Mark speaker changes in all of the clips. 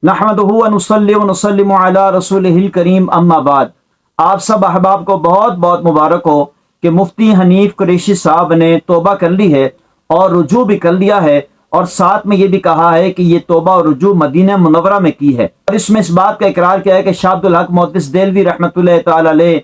Speaker 1: नहमदुहु व नुसल्ली व नुसल्लिमु अला रसूलिहिल करीम अम्मा बाद। आप सब अहबाब को बहुत बहुत मुबारक हो कि मुफ्ती हनीफ कुरैशी साहब ने तौबा कर ली है और रुजू भी कर लिया है, और साथ में ये भी कहा है कि ये तौबा और रुजू मदीना मुनव्वरा में की है। और इसमें इस बात का इकरार किया है कि शाह अब्दुल हक मुहद्दिस देलवी रहमतुल्लाह तआला अलैह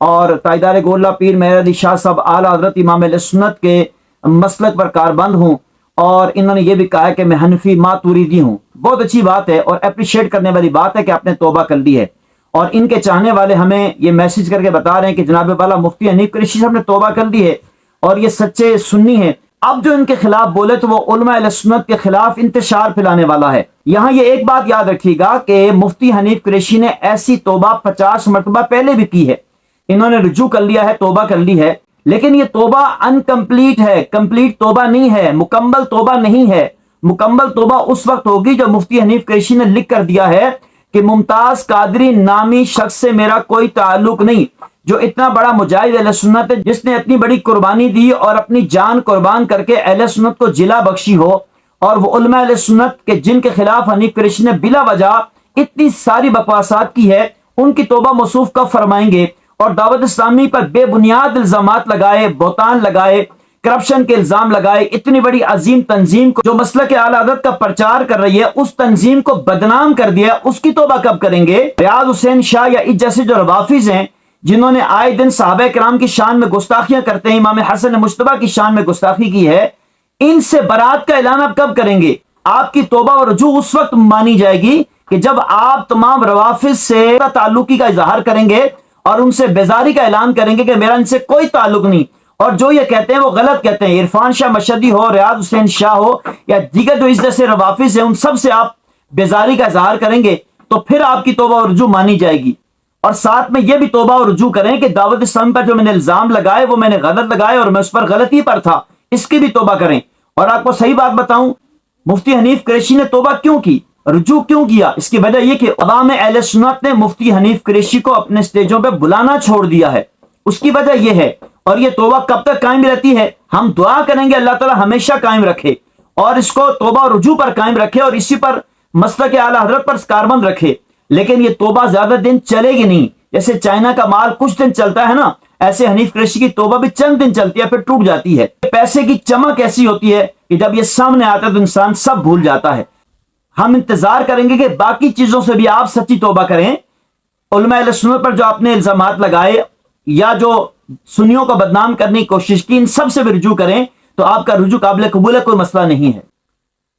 Speaker 1: और ताइदार गोला पीर मेहर अली शाह साहब आला हज़रत इमाम अहले सुन्नत के मसलक पर कारबंद हूँ, और इन्होंने ये भी कहा है कि मैं हनफी मातुरीदी हूँ। बहुत अच्छी बात है और अप्रिशिएट करने वाली बात है कि आपने तौबा कर ली है। और इनके चाहने वाले हमें ये मैसेज करके बता रहे हैं कि जनाब वाला मुफ्ती हनीफ कुरैशी साहब ने तौबा कर ली है और ये सच्चे सुन्नी है। अब जो इनके खिलाफ बोले तो वो उलमा अहले सुन्नत के खिलाफ इंतशार फैलाने वाला है। यहाँ ये एक बात याद रखिएगा कि मुफ्ती हनीफ कुरैशी ने ऐसी तौबा 50 मरतबा पहले भी की है। इन्होंने रुजू कर लिया है, तौबा कर ली है, लेकिन ये तौबा अनकम्प्लीट है, कंप्लीट तौबा नहीं है, मुकम्मल तौबा नहीं है। मुकम्मल तौबा उस वक्त होगी जो मुफ्ती हनीफ कुरैशी ने लिख कर दिया है कि मुमताज कादरी नामी शख्स से मेरा कोई ताल्लुक नहीं, जो इतना बड़ा मुजाहिद अहले सुन्नत है, जिसने इतनी बड़ी कुर्बानी दी और अपनी जान कुर्बान करके अहले सुन्नत को जिला बख्शी हो, और वो उलमा अहले सुन्नत के जिनके खिलाफ हनीफ कुरैशी ने बिला वजह इतनी सारी बकवासात की है, उनकी तौबा मौसूफ कब फरमाएंगे। और दावत इस्लामी पर बेबुनियाद इल्जामात लगाए, बौतान लगाए, करप्शन के इल्जाम लगाए, इतनी बड़ी अजीम तंजीम को जो मसलक आला हज़रत का प्रचार कर रही है, उस तंजीम को बदनाम कर दिया, उसकी तौबा कब करेंगे। रियाज हुसैन शाह या इस जैसे जो रवाफिज हैं, जिन्होंने आए दिन सहाबा किराम की शान में गुस्ताखियां करते हैं, इमाम हसन मुश्तबा की शान में गुस्ताखी की है, इनसे बरात का ऐलान आप कब करेंगे। आपकी तौबा और रुजू उस वक्त मानी जाएगी कि जब आप तमाम रवाफिज से ताल्लुकी का इजहार करेंगे और उनसे बेजारी का ऐलान करेंगे कि मेरा इनसे कोई ताल्लुक नहीं, और जो ये कहते हैं वो गलत कहते हैं। इरफान शाह मशदी हो, रियाज हुसैन शाह हो या दीगर जो इस जैसे रवाफिज हैं, उन सब से आप बेजारी का इजहार करेंगे तो फिर आपकी तौबा और रुजू मानी जाएगी। और साथ में ये भी तौबा और रुजू करें कि दावत इस्लाम पर जो मैंने इल्जाम लगाए वो मैंने गलत लगाए और मैं उस पर गलती पर था, इसकी भी तौबा करें। और आपको सही बात बताऊं, मुफ्ती हनीफ कुरैशी ने तौबा क्यों की, रुजू क्यों किया, इसकी वजह यह कि अवाम अहले सुन्नत ने मुफ्ती हनीफ कुरैशी को अपने स्टेजों पे बुलाना छोड़ दिया है, उसकी वजह यह है। और ये तौबा कब तक कायम रहती है, हम दुआ करेंगे अल्लाह ताला हमेशा कायम रखे और इसको तौबा और रुजू पर कायम रखे और इसी पर मसलक आला हज़रत पर कारबंद रखे। लेकिन ये तौबा ज्यादा दिन चलेगी नहीं, जैसे चाइना का माल कुछ दिन चलता है ना, ऐसे हनीफ कुरैशी की तौबा भी चंद दिन चलती है फिर टूट जाती है। पैसे की चमक ऐसी होती है कि जब ये सामने आता है तो इंसान सब भूल जाता है। हम इंतजार करेंगे कि बाकी चीजों से भी आप सच्ची तौबा करें। उलमा अहले सुन्नत पर जो आपने इल्जामात लगाए या जो सुन्नियों को बदनाम करने की कोशिश की, इन सब से भी रुजू करें तो आपका रुजू काबिल कबूल है, कोई मसला नहीं है।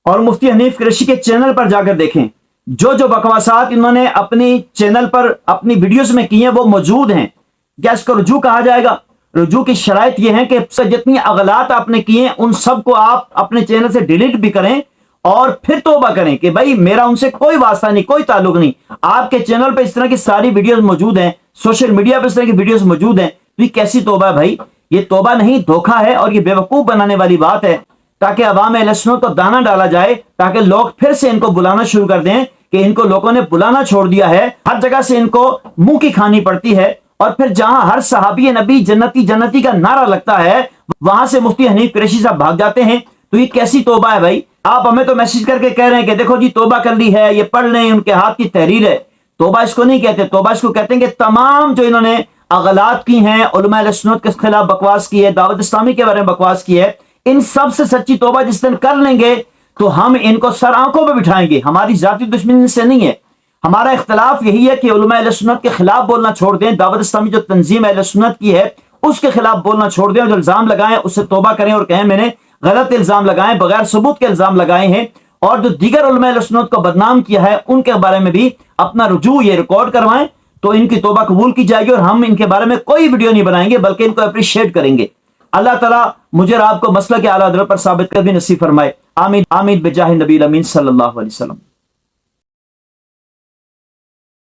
Speaker 1: और मुफ्ती हनीफ कुरैशी के चैनल पर जाकर देखें, जो जो बकवासात इन्होंने अपनी चैनल पर अपनी वीडियोस में की हैं वो मौजूद हैं। क्या इसको रुजू कहा जाएगा? रुजू की शराइत ये है कि जितनी अगलात आपने किए हैं उन सब को आप अपने चैनल से डिलीट भी करें और फिर तौबा करें कि भाई मेरा उनसे कोई वास्ता नहीं, कोई ताल्लुक नहीं। आपके चैनल पे इस तरह की सारी वीडियोस मौजूद हैं, सोशल मीडिया पे इस तरह की वीडियोस मौजूद हैं, तो ये कैसी तौबा है भाई? ये तौबा नहीं, धोखा है और ये बेवकूफ बनाने वाली बात है, ताकि अवाम अहले सुन्नत को दाना डाला जाए, ताकि लोग फिर से इनको बुलाना शुरू कर दें कि इनको लोगों ने बुलाना छोड़ दिया है, हर जगह से इनको मुंह की खानी पड़ती है। और फिर जहां हर सहाबी नबी जन्नती जन्नती का नारा लगता है, वहां से मुफ्ती हनीफ कुरैशी साहब भाग जाते हैं। तो ये कैसी तौबा है भाई? आप हमें तो मैसेज करके कह रहे हैं कि देखो जी तौबा कर ली है, ये पढ़ लें, उनके हाथ की तहरीर है। तौबा इसको नहीं कहते, तौबा इसको कहते हैं कि तमाम जो इन्होंने अगलात की हैं, उलमा अहले सुन्नत के खिलाफ बकवास की है, दावत इस्लामी के बारे में बकवास की है, इन सब से सच्ची तौबा जिस दिन कर लेंगे तो हम इनको सर आंखों पे बिठाएंगे। हमारी जाती दुश्मनी से नहीं है, हमारा इख्तलाफ यही है कि उलमा अहले सुन्नत के खिलाफ बोलना छोड़ दें, दावत इस्लामी जो तंजीम अहले सुन्नत की है उसके खिलाफ बोलना छोड़ दें, और जो इल्जाम लगाएं उससे तौबा करें और कहें मैंने गलत इल्जाम लगाए, बगैर सबूत के इल्जाम लगाए हैं, और जो दीगर उलमा अहले सुन्नत को बदनाम किया है उनके बारे में भी अपना रुजू ये रिकॉर्ड करवाएं, तो इनकी तौबा कबूल की जाएगी और हम इनके बारे में कोई वीडियो नहीं बनाएंगे बल्कि इनको अप्रिशिएट करेंगे। अल्लाह ताला मुझे और आपको मसलक आला हज़रत पर साबित कर भी नसीब फरमाए। आमीन आमीन बिजाह नबी अमीन सल्लल्लाहु अलैहि वसल्लम।